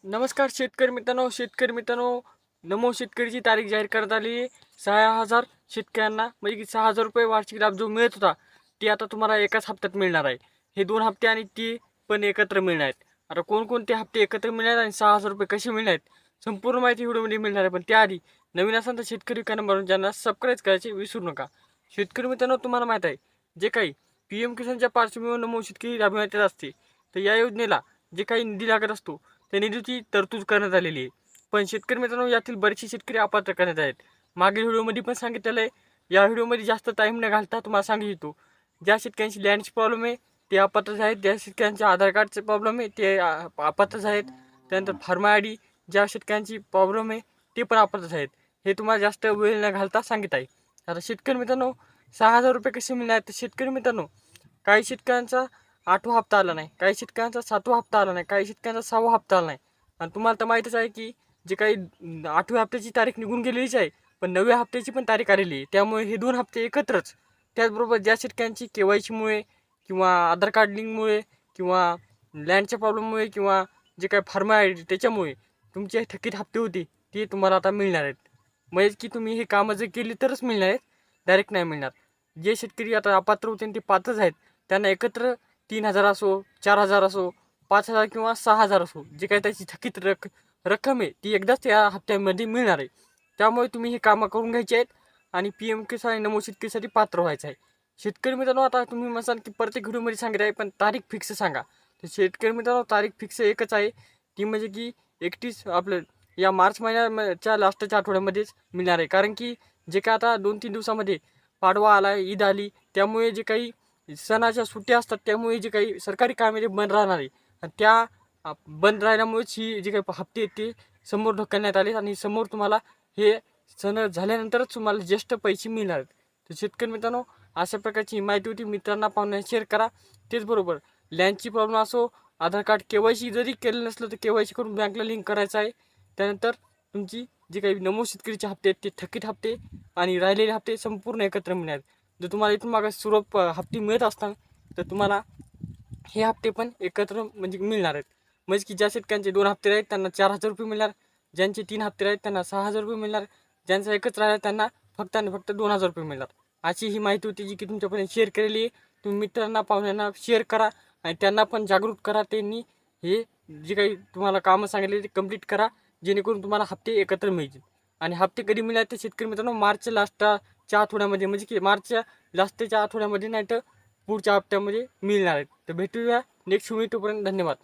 नमस्कार शेतकरी मित्रांनो, नमो शेतकरीची तारीख जाहीर करण्यात आली आहे. 6,000 शेतकऱ्यांना म्हणजे की 6,000 रुपये वार्षिक लाभ जो मिळत होता ते आता तुम्हाला एकाच हप्त्यात मिळणार आहे. हे 2 हप्ते आणि ती पण एकत्र मिळणार आहेत. आता कोणकोणते हप्ते एकत्र मिळणार आणि 6,000 रुपये कसे मिळणार आहेत, संपूर्ण माहिती व्हिडिओमध्ये मिळणार आहे. पण त्याआधी नवीन असाल तर शेतकरी कॅनलवरून ज्यांना सबस्क्राईब करायचे विसरू नका. शेतकरी मित्रांनो, तुम्हाला माहीत आहे जे काही PM किसानच्या पार्श्वभूमीवर नमो शेतकरी राबविण्यात येत असते, तर या योजनेला जे काही निधी लागत असतो त्या निधीची तरतूद करण्यात आलेली आहे. पण शेतकरी मित्रांनो, यातील बरेचसे शेतकरी अपात्र करण्यात आहेत. मागील व्हिडिओमध्ये पण सांगितलेलं आहे. या व्हिडिओमध्ये जास्त टाईम न घालता तुम्हाला सांगितलो, ज्या शेतकऱ्यांची लँडची प्रॉब्लेम आहे ते अपात्र आहेत, ज्या शेतकऱ्यांच्या आधार कार्डचे प्रॉब्लेम आहे ते अपात्र आहेत, त्यानंतर फार्मा आय डी ज्या शेतकऱ्यांची प्रॉब्लेम आहे ते पण अपात्र आहेत. हे तुम्हाला जास्त वेळ न घालता सांगित आहे. आता शेतकरी मित्रांनो, 6,000 रुपये कसे मिळणार? तर शेतकरी मित्रांनो, काही शेतकऱ्यांचा 8वा हप्ता आला नाही, काही शेतकऱ्यांचा 7वा हप्ता आला नाही, काही शेतकऱ्यांचा 6वा हप्ता आला नाही. आणि तुम्हाला तर माहीतच आहे की जे काही 8व्या हप्त्याची तारीख निघून गेलेलीच आहे, पण 9व्या हप्त्याची पण तारीख आलेली आहे. त्यामुळे हे 2 हप्ते एकत्रच. त्याचबरोबर ज्या शेतकऱ्यांची KYCमुळे किंवा आधार कार्ड लिंकमुळे किंवा लँडच्या प्रॉब्लेममुळे किंवा जे काही फार्मा आहे त्याच्यामुळे तुमचे थकीत हप्ते होते ते तुम्हाला आता मिळणार आहेत. म्हणजे की तुम्ही हे कामं जर केली तरच मिळणार आहेत, डायरेक्ट नाही मिळणार. जे शेतकरी आता अपात्र होते ते पात्रच आहेत त्यांना एकत्र 3,000 असो, 4,000 असो, 5,000 किंवा 6,000 असो, जे काही त्याची थकीत रक्कम आहे ती एकदाच त्या हप्त्यामध्ये मिळणार आहे. त्यामुळे तुम्ही हे कामं करून घ्यायचे आहेत आणि PM किसान आणि नमो शेतकरीसाठी पात्र व्हायचं आहे. शेतकरी मित्रांनो, आता तुम्ही म्हणाल की प्रत्येक व्हिडिओमध्ये सांगत आहे, पण तारीख फिक्स सांगा. तर शेतकरी मित्रांनो, तारीख फिक्स एकच आहे, ती म्हणजे की 31 आपलं या मार्च महिन्याच्या लास्टच्या आठवड्यामध्येच मिळणार आहे. कारण की जे काय आता 2-3 दिवसामध्ये पाडवा आला, ईद आली, त्यामुळे जे काही सणाच्या सुट्ट्या असतात त्यामुळे जे काही सरकारी कामे ते बंद राहणार आहे. आणि त्या बंद राहिल्यामुळेच ही जे काही हप्ते आहेत ते समोर ढकलण्यात आले आणि समोर तुम्हाला हे सण झाल्यानंतरच तुम्हाला ज्येष्ठ पैसे मिळणार आहेत. तर शेतकरी मित्रांनो, अशा प्रकारची माहिती होती. मित्रांना पाहुण्यांना शेअर करा. तेचबरोबर लँडची प्रॉब्लेम असो, आधार कार्ड KYC जरी केलं नसलं तर KYC करून बँकला लिंक करायचं आहे. त्यानंतर तुमची जे काही नमो शेतकरीचे हप्ते आहेत ते थकीत हप्ते आणि राहिलेले हप्ते संपूर्ण एकत्र मिळणार. जर तुम्हाला इथून मागे सुरुवात हप्ते मिळत असतात तर तुम्हाला हे हप्ते पण एकत्र म्हणजे मिळणार आहेत. म्हणजे की ज्या शेतकऱ्यांचे 2 हप्ते आहेत त्यांना 4,000 रुपये मिळणार, ज्यांचे 3 हप्ते आहेत त्यांना 6,000 रुपये मिळणार, ज्यांचा एकच राहिला त्यांना फक्त आणि फक्त 2,000 रुपये मिळणार. अशी ही माहिती होती जी की तुमच्यापर्यंत शेअर केलेली आहे. तुम्ही मित्रांना पाहुण्यांना शेअर करा आणि त्यांना पण जागरूक करा. त्यांनी हे जे काही तुम्हाला कामं सांगितले ते कंप्लीट करा, जेणेकरून तुम्हाला हप्ते एकत्र मिळतील. आणि हप्ते कधी मिळणार ते शेतकरी मित्रांनो, मार्चच्या लास्टच्या आठवड्यामध्ये, म्हणजे की मार्चच्या लास्टच्या आठवड्यामध्ये नाही तर पुढच्या हप्त्यामध्ये मिळणार आहेत. तर भेटूया नेक्स्ट व्हिडिओ. तोपर्यंत धन्यवाद.